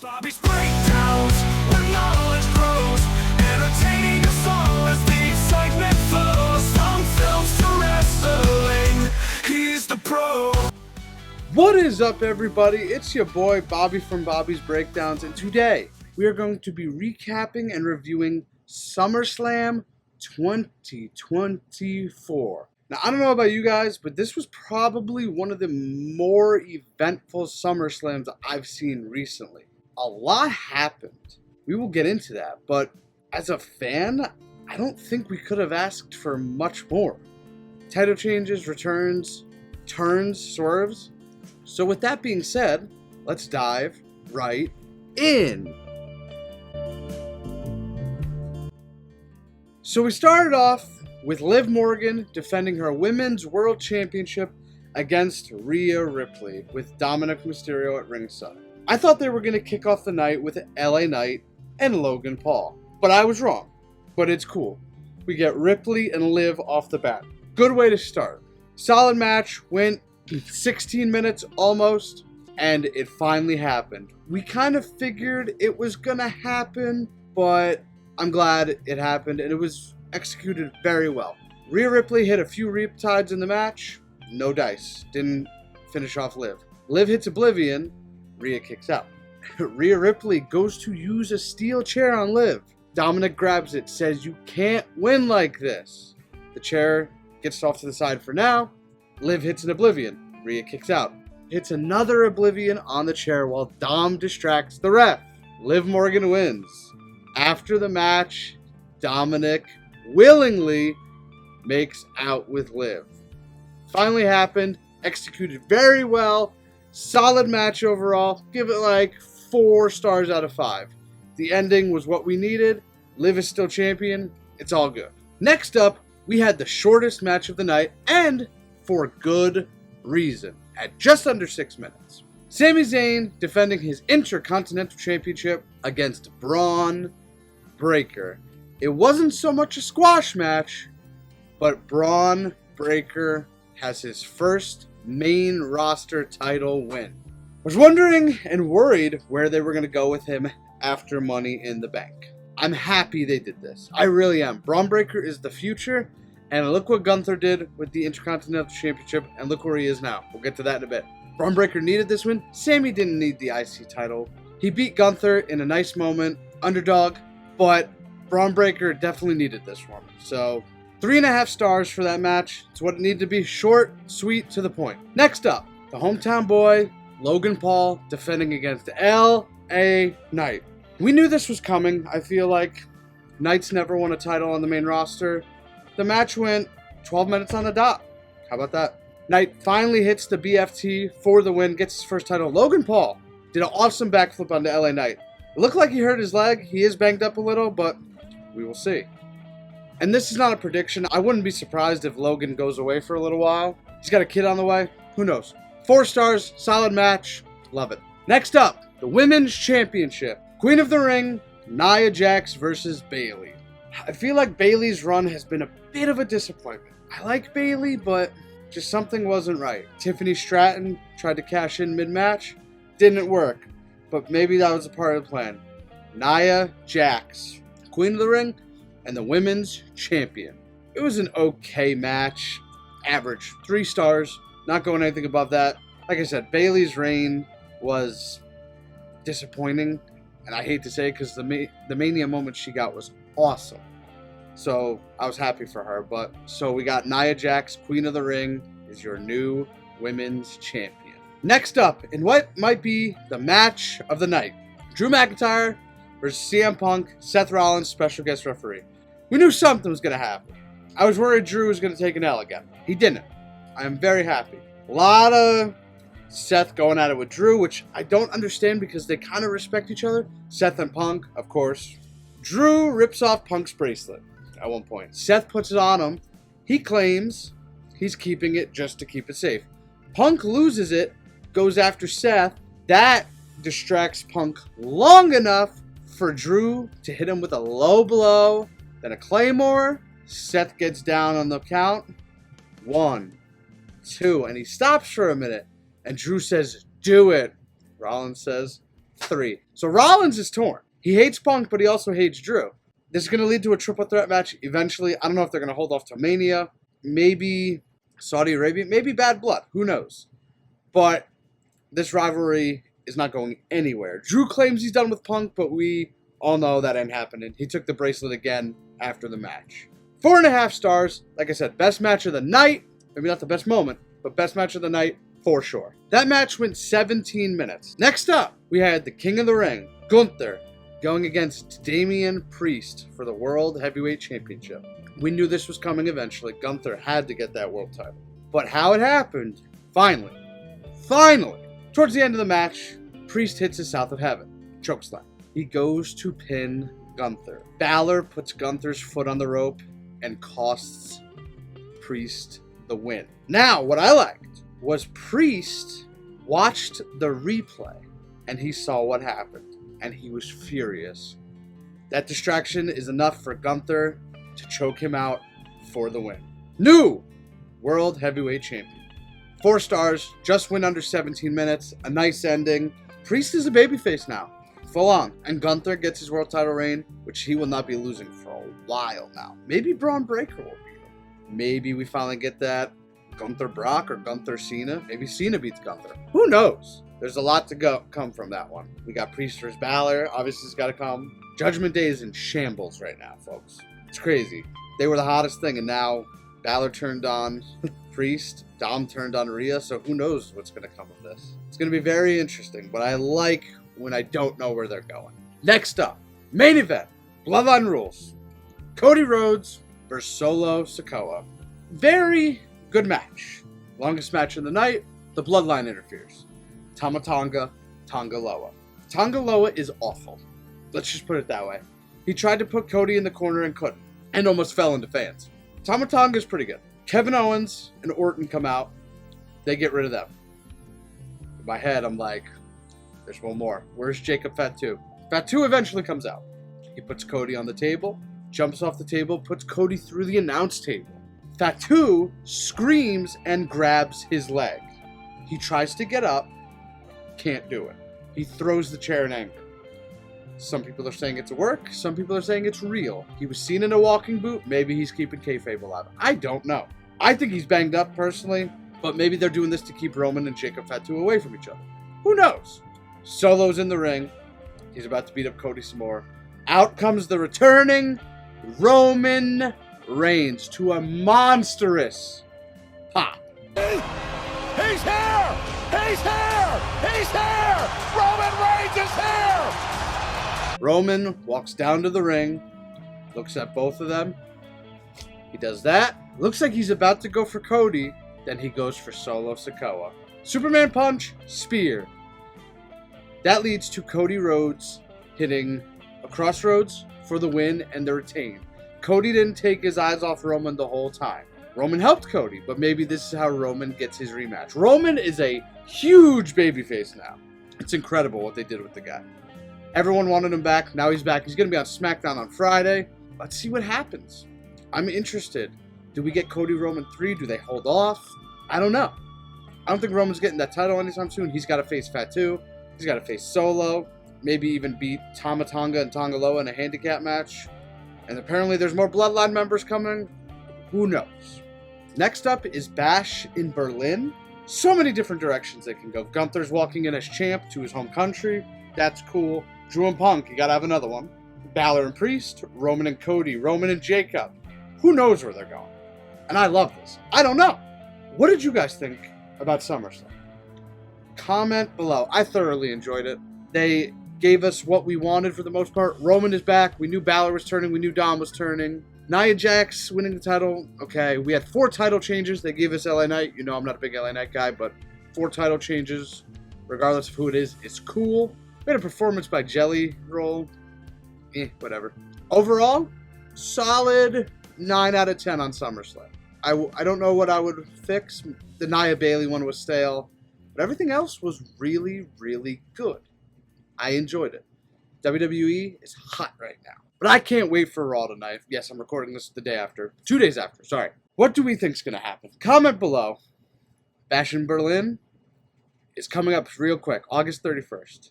Bobby's breakdowns, where knowledge grows, entertaining us all as the excitement flows. From films to wrestling, he's the pro. What is up, everybody? It's your boy Bobby from Bobby's Breakdowns, and today we are going to be recapping and reviewing SummerSlam 2024. Now, I don't know about you guys, but this was probably one of the more eventful SummerSlams I've seen recently. A lot happened. We will get into that, but as a fan, I don't think we could have asked for much more. Title changes, returns, turns, swerves. So with that being said, let's dive right in. So we started off with Liv Morgan defending her Women's World Championship against Rhea Ripley with Dominic Mysterio at ringside. I thought they were going to kick off the night with LA Knight and Logan Paul, but I was wrong. But it's cool. We get Ripley and Liv off the bat. Good way to start. Solid match, went 16 minutes almost, and it finally happened. We kind of figured it was going to happen, but I'm glad it happened, and it was executed very well. Rhea Ripley hit a few riptides in the match. No dice. Didn't finish off Liv. Liv hits Oblivion. Rhea kicks out. Rhea Ripley goes to use a steel chair on Liv. Dominic grabs it, says you can't win like this. The chair gets off to the side for now. Liv hits an Oblivion. Rhea kicks out. Hits another Oblivion on the chair while Dom distracts the ref. Liv Morgan wins. After the match, Dominic willingly makes out with Liv. Finally happened. Executed very well. Solid match overall. Give it like 4 stars out of 5. The ending was what we needed. Liv is still champion. It's all good. Next up, we had the shortest match of the night, and for good reason, at just under 6 minutes. Sami Zayn defending his Intercontinental Championship against Braun Breaker. It wasn't so much a squash match, but Braun Breaker has his first main roster title win. Was wondering and worried where they were going to go with him after Money in the Bank. I'm happy they did this. I really am. Braun Breaker is the future, and look what Gunther did with the Intercontinental Championship, and look where he is now. We'll get to that in a bit. Braun Breaker needed this win. Sami didn't need the IC title. He beat Gunther in a nice moment, underdog, but Braun Breaker definitely needed this one. So 3.5 stars for that match. It's what it needed to be. Short, sweet, to the point. Next up, the hometown boy, Logan Paul, defending against LA Knight. We knew this was coming, I feel like. Knight's never won a title on the main roster. The match went 12 minutes on the dot. How about that? Knight finally hits the BFT for the win, gets his first title. Logan Paul did an awesome backflip onto LA Knight. It looked like he hurt his leg. He is banged up a little, but we will see. And this is not a prediction. I wouldn't be surprised if Logan goes away for a little while. He's got a kid on the way. Who knows? 4 stars, solid match. Love it. Next up, the Women's Championship. Queen of the Ring, Nia Jax versus Bayley. I feel like Bayley's run has been a bit of a disappointment. I like Bayley, but just something wasn't right. Tiffany Stratton tried to cash in mid-match. Didn't work, but maybe that was a part of the plan. Nia Jax, Queen of the Ring, and the Women's Champion. It was an okay match. Average. 3 stars. Not going anything above that. Like I said, Bayley's reign was disappointing. And I hate to say it because the Mania moment she got was awesome. So I was happy for her. But so we got Nia Jax, Queen of the Ring, is your new Women's Champion. Next up, in what might be the match of the night, Drew McIntyre versus CM Punk, Seth Rollins, special guest referee. We knew something was going to happen. I was worried Drew was going to take an L again. He didn't. I am very happy. A lot of Seth going at it with Drew, which I don't understand because they kind of respect each other. Seth and Punk, of course. Drew rips off Punk's bracelet at one point. Seth puts it on him. He claims he's keeping it just to keep it safe. Punk loses it, goes after Seth. That distracts Punk long enough for Drew to hit him with a low blow, then a Claymore. Seth gets down on the count. 1, 2, and he stops for a minute. And Drew says, "Do it." Rollins says, 3. So Rollins is torn. He hates Punk, but he also hates Drew. This is going to lead to a triple threat match eventually. I don't know if they're going to hold off to Mania. Maybe Saudi Arabia. Maybe Bad Blood. Who knows? But this rivalry is not going anywhere. Drew claims he's done with Punk, but we all know that ain't happening. He took the bracelet again after the match. 4.5 stars. Like I said, best match of the night. Maybe not the best moment, but best match of the night for sure. That match went 17 minutes. Next up, we had the King of the Ring, Gunther, going against Damian Priest for the World Heavyweight Championship. We knew this was coming eventually. Gunther had to get that world title. But how it happened, finally, towards the end of the match, Priest hits his South of Heaven, chokeslam. He goes to pin Gunther. Balor puts Gunther's foot on the rope and costs Priest the win. Now, what I liked was Priest watched the replay and he saw what happened and he was furious. That distraction is enough for Gunther to choke him out for the win. New World Heavyweight Champion. 4 stars, just went under 17 minutes, a nice ending. Priest is a babyface now, full on. And Gunther gets his world title reign, which he will not be losing for a while now. Maybe Braun Breaker will beat him. Maybe we finally get that Gunther Brock or Gunther Cena. Maybe Cena beats Gunther. Who knows? There's a lot to come from that one. We got Priest versus Balor. Obviously, it's got to come. Judgment Day is in shambles right now, folks. It's crazy. They were the hottest thing, and now Balor turned on Priest. Dom turned on Rhea, so who knows what's going to come of this. It's going to be very interesting, but I like when I don't know where they're going. Next up, main event, Bloodline Rules. Cody Rhodes versus Solo Sikoa. Very good match. Longest match of the night, the Bloodline interferes. Tama Tonga, Tonga Loa. Tonga Loa is awful. Let's just put it that way. He tried to put Cody in the corner and couldn't, and almost fell into fans. Tama Tonga is pretty good. Kevin Owens and Orton come out. They get rid of them. In my head, I'm like, there's one more. Where's Jacob Fatu? Fatu eventually comes out. He puts Cody on the table, jumps off the table, puts Cody through the announce table. Fatu screams and grabs his leg. He tries to get up, can't do it. He throws the chair in anger. Some people are saying it's a work. Some people are saying it's real. He was seen in a walking boot. Maybe he's keeping kayfabe alive. I don't know. I think he's banged up personally, but maybe they're doing this to keep Roman and Jacob Fatu away from each other. Who knows? Solo's in the ring. He's about to beat up Cody some more. Out comes the returning Roman Reigns to a monstrous pop. He's here! He's here! He's here! Roman Reigns is here! Roman walks down to the ring, looks at both of them. He does that. Looks like he's about to go for Cody. Then he goes for Solo Sikoa. Superman punch, spear. That leads to Cody Rhodes hitting a crossroads for the win and the retain. Cody didn't take his eyes off Roman the whole time. Roman helped Cody, but maybe this is how Roman gets his rematch. Roman is a huge babyface now. It's incredible what they did with the guy. Everyone wanted him back. Now he's back. He's going to be on SmackDown on Friday. Let's see what happens. I'm interested. Do we get Cody Roman 3? Do they hold off? I don't know. I don't think Roman's getting that title anytime soon. He's got to face Fatu. He's got to face Solo. Maybe even beat Tama Tonga and Tonga Loa in a handicap match. And apparently there's more Bloodline members coming. Who knows? Next up is Bash in Berlin. So many different directions they can go. Gunther's walking in as champ to his home country. That's cool. Drew and Punk, you gotta have another one. Balor and Priest, Roman and Cody, Roman and Jacob. Who knows where they're going? And I love this. I don't know. What did you guys think about SummerSlam? Comment below. I thoroughly enjoyed it. They gave us what we wanted for the most part. Roman is back. We knew Balor was turning. We knew Dom was turning. Nia Jax winning the title. Okay, we had 4 title changes. They gave us LA Knight. You know I'm not a big LA Knight guy, but 4 title changes, regardless of who it is, it's cool. We had a performance by Jelly Roll. Whatever. Overall, solid 9 out of 10 on SummerSlam. I don't know what I would fix. The Nia Bailey one was stale. But everything else was really, really good. I enjoyed it. WWE is hot right now. But I can't wait for Raw tonight. Yes, I'm recording this the day after. 2 days after, sorry. What do we think's going to happen? Comment below. Bash in Berlin is coming up real quick. August 31st.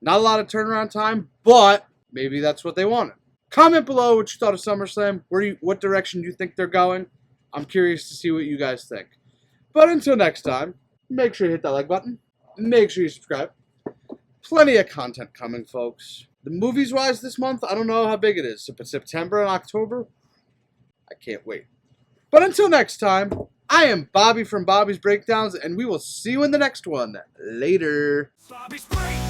Not a lot of turnaround time, but maybe that's what they wanted. Comment below what you thought of SummerSlam. What direction do you think they're going? I'm curious to see what you guys think. But until next time, make sure you hit that like button. Make sure you subscribe. Plenty of content coming, folks. The movies-wise this month, I don't know how big it is. But September and October, I can't wait. But until next time, I am Bobby from Bobby's Breakdowns, and we will see you in the next one. Later. Bobby's break.